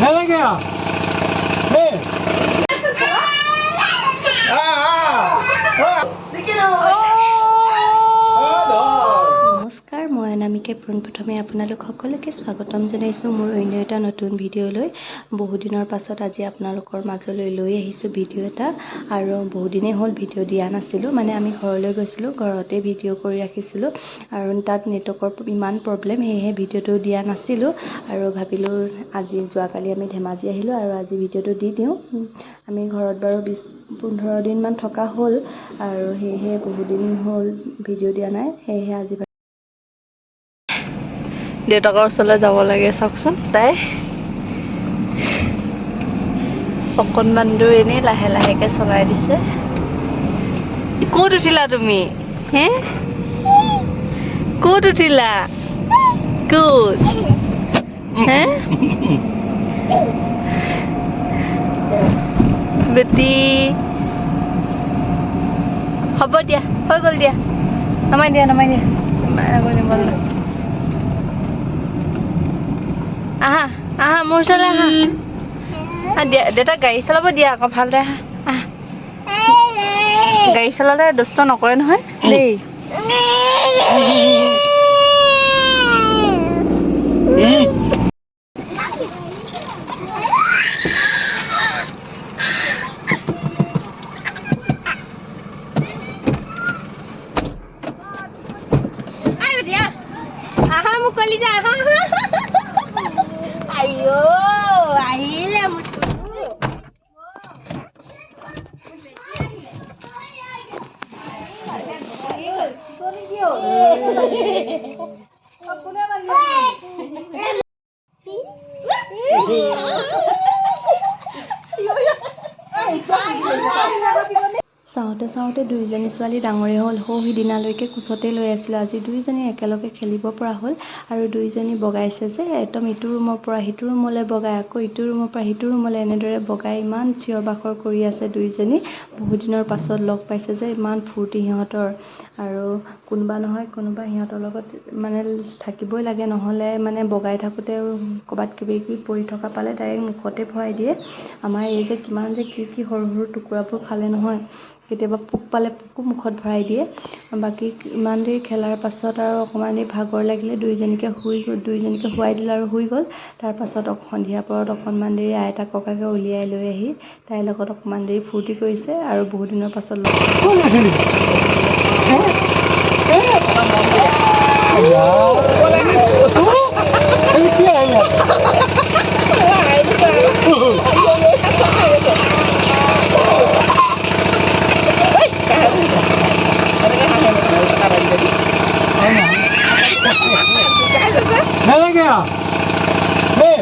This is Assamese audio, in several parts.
Nela gaya. Hey. নমস্কাৰ, মই অনামিকাই পোনপ্ৰথমে আপোনালোক সকলোকে স্বাগতম জনাইছোঁ মোৰ অন্য এটা নতুন ভিডিঅ'লৈ। বহুদিনৰ পাছত আজি আপোনালোকৰ মাজলৈ লৈ আহিছোঁ ভিডিঅ' এটা। আৰু বহুদিনেই হ'ল ভিডিঅ' দিয়া নাছিলোঁ, মানে আমি ঘৰলৈ গৈছিলোঁ, ঘৰতে ভিডিঅ' কৰি ৰাখিছিলোঁ আৰু তাত নেটৱৰ্কৰ ইমান প্ৰব্লেম, সেয়েহে ভিডিঅ'টো দিয়া নাছিলোঁ। আৰু ভাবিলোঁ আজি যোৱাকালি আমি ধেমাজি আহিলোঁ আৰু আজি ভিডিঅ'টো দি দিওঁ। আমি ঘৰত বাৰু 20-15 দিনমান থকা হ'ল আৰু সেয়েহে বহুদিন হ'ল ভিডিঅ' দিয়া নাই, সেয়েহে আজি দেউতাকৰ ওচৰলৈ যাব লাগে। চাওকচোন, তাই অকণমান দূৰ এনেই লাহে লাহেকৈ চলাই দিছে। ক'ত উঠিলা তুমি? হে, ক'ত উঠিলা? ক'ত? হে বেটি, হ'ব দিয়া, হৈ গ'ল দিয়া, নমাই দিয়া আহা আহা মোৰ ওচৰলৈ আহা। দিয়া, দেউতাক গাড়ী চলাব দিয়া আকৌ, ভালদৰে আহা। গাড়ী চলালে দুষ্ট নকৰে নহয় দেই। আহা মোক কলি যা, আহা আইও আহিলে মোৰ চাওঁতে চাওঁতে দুইজনী ছোৱালী ডাঙৰেই হ'ল। সিদিনালৈকে কোচতে লৈ আছিলোঁ, আজি দুইজনী একেলগে খেলিব পৰা হ'ল আৰু দুইজনী বগাইছে যে একদম ইটো ৰুমৰ পৰা সিটো ৰুমলৈ বগাই, আকৌ ইটো ৰুমৰ পৰা সিটো ৰুমলৈ এনেদৰে বগাই ইমান চিঞৰ বাখৰ কৰি আছে দুইজনী। বহুদিনৰ পাছত লগ পাইছে যে ইমান ফূৰ্তি সিহঁতৰ, আৰু কোনোবা নহয় কোনোবা সিহঁতৰ লগত মানে থাকিবই লাগে, নহ'লে মানে বগাই থাকোঁতে ক'ৰবাত কিবি পৰি থকা পালে ডাইৰেক্ট মুখতে ভৰাই দিয়ে। আমাৰ এই যে কিমান যে কি সৰু সৰু টুকুৰাবোৰ খালে নহয়, কেতিয়াবা পোক পালে পোকো মুখত ভৰাই দিয়ে। বাকী ইমান দেৰি খেলাৰ পাছত আৰু অকণমান দেৰি ভাগৰ লাগিলে দুইজনীকে শুৱাই দিলে আৰু শুই গ'ল। তাৰপাছত সন্ধিয়া পৰত অকণমান দেৰি আইতা ককাকে উলিয়াই লৈ আহি তাইৰ লগত অকণমান দেৰি ফূৰ্তি কৰিছে আৰু বহুদিনৰ পাছত Nela gaya. Hey.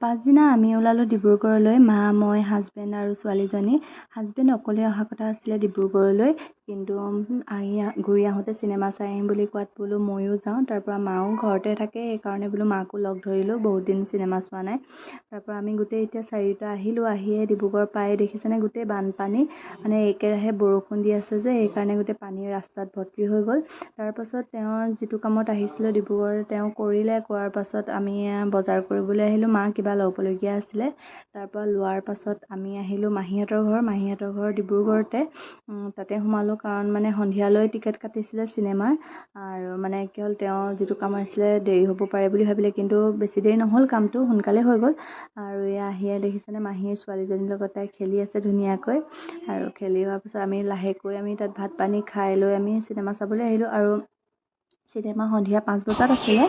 পাছদিনা আমি ওলালোঁ ডিব্ৰুগড়লৈ, মা, মই, হাজবেণ্ড আৰু ছোৱালীজনী। হাজবেণ্ড অকলে অহা কথা আছিলে ডিব্ৰুগড়লৈ, কিন্তু ঘূৰি আহোঁতে চিনেমা চাই আহিম বুলি কোৱাত বোলো ময়ো যাওঁ। তাৰপৰা মাও ঘৰতে থাকে, সেইকাৰণে বোলো মাকো লগ ধৰিলোঁ, বহুত দিন চিনেমা চোৱা নাই। তাৰপৰা আমি গোটেই এতিয়া 4টা আহিলোঁ। আহিয়ে ডিব্ৰুগড় পাই দেখিছেনে গোটেই বানপানী, মানে একেৰাহে বৰষুণ দি আছে যে সেইকাৰণে গোটেই পানী ৰাস্তাত ভৰ্তি হৈ গ'ল। তাৰপাছত তেওঁ যিটো কামত আহিছিলোঁ ডিব্ৰুগড় তেওঁ কৰাৰ পাছত আমি বজাৰ কৰিবলৈ আহিলোঁ। মা কিবা ল'বলগীয়া আছিলে, তাৰপৰা লোৱাৰ পাছত আমি আহিলোঁ মাহীহঁতৰ ঘৰ ডিব্ৰুগড়তে। তাতে সোমালোঁ, কাৰণ মানে সন্ধিয়ালৈ টিকেট কাটিছিলে চিনেমাৰ, আৰু মানে কি হ'ল তেওঁ যিটো কাম আহিছিলে দেৰি হ'ব পাৰে বুলি ভাবিলে, কিন্তু বেছি দেৰি নহ'ল, কামটো সোনকালে হৈ গ'ল। আৰু এয়া আহিয়ে দেখিছেনে মাহীৰ ছোৱালীজনীৰ লগত তাই খেলি আছে ধুনীয়াকৈ। আৰু খেলি হোৱাৰ পাছত আমি লাহেকৈ তাত ভাত পানী খাই লৈ আমি চিনেমা চাবলৈ আহিলোঁ। আৰু চিনেমা সন্ধিয়া 5 বজাত আছিলে।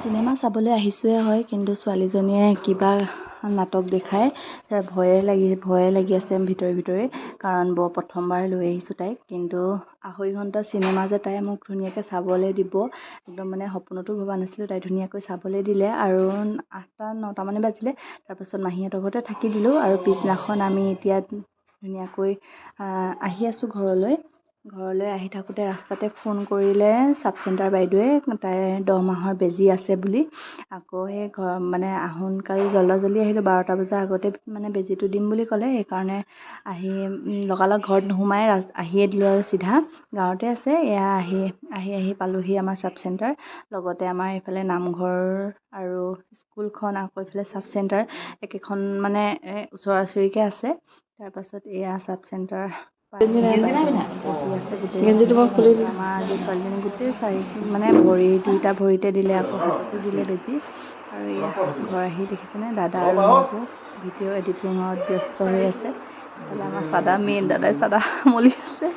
চিনেমা চাবলৈ আহিছোঁহে হয়, কিন্তু ছোৱালীজনীয়ে কিবা নাটক দেখায়, ভয়ে লাগি আছে ভিতৰে, কাৰণ প্ৰথমবাৰ লৈ আহিছোঁ তাইক। কিন্তু 2.5 ঘণ্টা চিনেমা যে তাই মোক ধুনীয়াকৈ চাবলৈ দিব, একদম মানে সপোনতো ভবা নাছিলোঁ। তাই ধুনীয়াকৈ চাবলৈ দিলে আৰু 8টা-9টা মানে বাজিলে। তাৰপাছত মাহীহঁতৰ ঘৰতে থাকি দিলোঁ আৰু পিছদিনাখন আমি এতিয়া ধুনীয়াকৈ আহি আছোঁ ঘৰলৈ। ঘৰলৈ আহি থাকোঁতে ৰাস্তাতে ফোন কৰিলে চাব চেণ্টাৰ বাইদেৱে তাইৰ 10 মাহৰ বেজী আছে বুলি। আকৌ সেই মানে সোনকালে জল্দি আহিলোঁ, 12টা বজাৰ আগতে মানে বেজীটো দিম বুলি ক'লে। সেইকাৰণে আহি লগালগ ঘৰত নোসোমাই আহিয়ে দিলোঁ আৰু চিধা। গাঁৱতে আছে, এয়া আহি পালোহি আমাৰ চাব চেণ্টাৰ। লগতে আমাৰ এইফালে নামঘৰ আৰু স্কুলখন, আকৌ এইফালে চাব চেণ্টাৰ একেখন মানে ওচৰা ওচৰিকৈ আছে। তাৰপাছত এয়া চাব চেণ্টাৰ বহি আছে গোটেই। আমাৰ আজি ছোৱালীজনী গোটেই মানে দুইটা ভৰিতে দিলে, আকৌ হাততো দিলে বেজী। আৰু এয়া ঘৰ আহি দেখিছেনে দাদা আৰু মোৰতো ভিডিঅ' এডিটিঙত ব্যস্ত হৈ আছে। ইফালে আমাৰ দাদাই চাদা মলি আছে।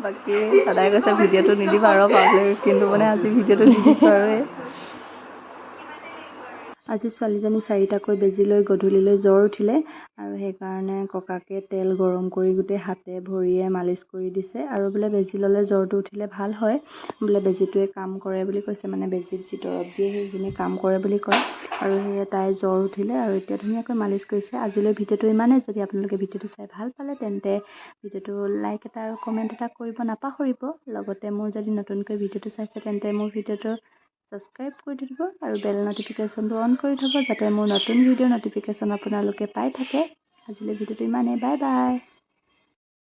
বাকী দাদাই কৈছে ভিডিঅ'টো নিদিবা আৰু পাব্লিক, কিন্তু মানে আজি ভিডিঅ'টো দি দিছোঁ আৰু আজি ছোৱালীজনী 4টাকৈ বেজী লৈ গধূলিলৈ জ্বৰ উঠিলে, আৰু সেইকাৰণে ককাকে তেল গৰম কৰি গোটেই হাতে ভৰিয়ে মালিচ কৰি দিছে। আৰু বোলে বেজী ল'লে জ্বৰটো উঠিলে ভাল হয়, বোলে বেজীটোৱে কাম কৰে বুলি কৈছে। মানে বেজীত যি দৰৱ দিয়ে সেইখিনি কাম কৰে বুলি কয়। আৰু সেয়ে তাইৰ জ্বৰ উঠিলে আৰু এতিয়া ধুনীয়াকৈ মালিচ কৰিছে। আজিলৈ ভিডিঅ'টো ইমানেই। যদি আপোনালোকে ভিডিঅ'টো চাই ভাল পালে তেন্তে ভিডিঅ'টো লাইক এটা আৰু কমেণ্ট এটা কৰিব নাপাহৰিব। লগতে মোৰ যদি নতুনকৈ ভিডিঅ'টো চাইছে তেন্তে মোৰ ভিডিঅ'টো ছাবস্ক্ৰাইব কৰি দিব আৰু বেল নটিফিকেশ্যনটো অন কৰি থ'ব, যাতে মোৰ নতুন ভিডিঅ'ৰ নটিফিকেশ্যন আপোনালোকে পাই থাকে। আজিলৈ ভিডিঅ'টো ইমানেই। Bye bye.